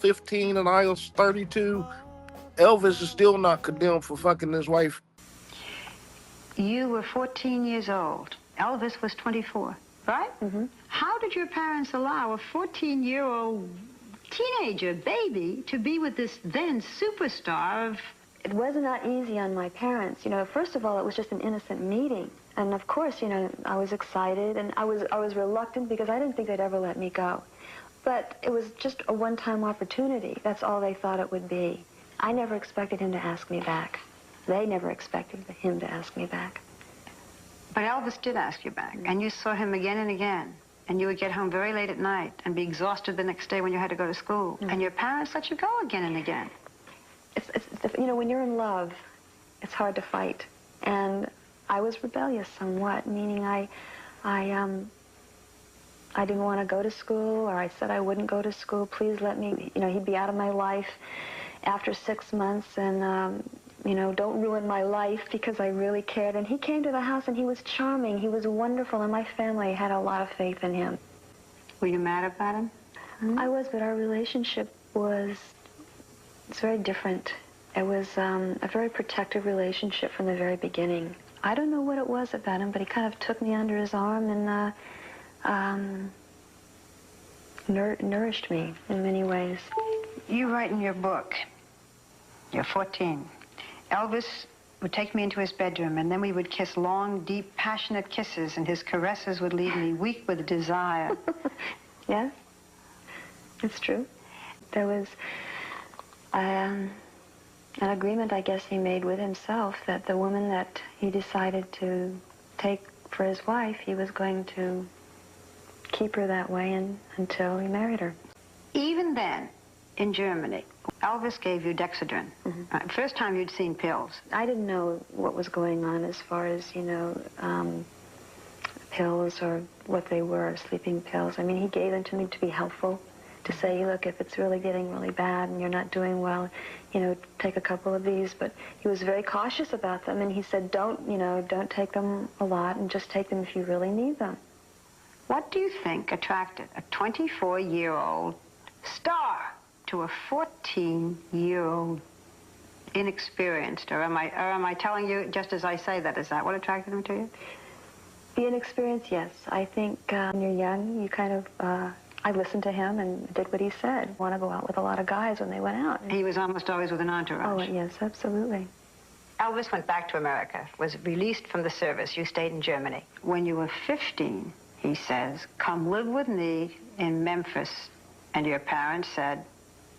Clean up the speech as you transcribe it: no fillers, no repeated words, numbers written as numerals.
15 and I was 32, Elvis is still not condemned for fucking his wife. You were 14 years old. Elvis was 24, right? Mm-hmm. How did your parents allow a 14-year-old teenager baby to be with this then superstar of... It was not easy on my parents. You know, first of all, it was just an innocent meeting. And of course, you know, I was excited and I was reluctant because I didn't think they'd ever let me go. But it was just a one-time opportunity. That's all they thought it would be. I never expected him to ask me back. They never expected him to ask me back. But Elvis did ask you back, and you saw him again and again. And you would get home very late at night and be exhausted the next day when you had to go to school. Mm. And your parents let you go again and again. You know, when you're in love, it's hard to fight. And I was rebellious somewhat, meaning I didn't want to go to school, or I said I wouldn't go to school. Please let me, you know, he'd be out of my life after 6 months, and, you know, don't ruin my life, because I really cared. And he came to the house, and he was charming. He was wonderful, and my family had a lot of faith in him. Were you mad about him? Mm-hmm. I was, but our relationship was very different. It was a very protective relationship from the very beginning. I don't know what it was about him, but he kind of took me under his arm and nourished me in many ways. You write in your book, you're 14. Elvis would take me into his bedroom, and then we would kiss long, deep, passionate kisses, and his caresses would leave me weak with desire. Yes, it's true. There was an agreement, I guess, he made with himself that the woman that he decided to take for his wife, he was going to keep her that way until he married her. Even then, in Germany, Elvis gave you Dexedrine. Mm-hmm. First time you'd seen pills. I didn't know what was going on as far as, you know, pills or what they were, sleeping pills. I mean, he gave them to me to be helpful, to say, look, if it's really getting really bad and you're not doing well, you know, take a couple of these. But he was very cautious about them, and he said, don't take them a lot, and just take them if you really need them. What do you think attracted a 24-year-old star to a 14-year-old inexperienced? Or am I telling you just as I say that? Is that what attracted him to you? The inexperience, yes. I think when you're young, you kind of, I listened to him and did what he said. Want to go out with a lot of guys when they went out. He was almost always with an entourage. Oh, yes, absolutely. Elvis went back to America, was released from the service. You stayed in Germany. When you were 15, he says, come live with me in Memphis. And your parents said,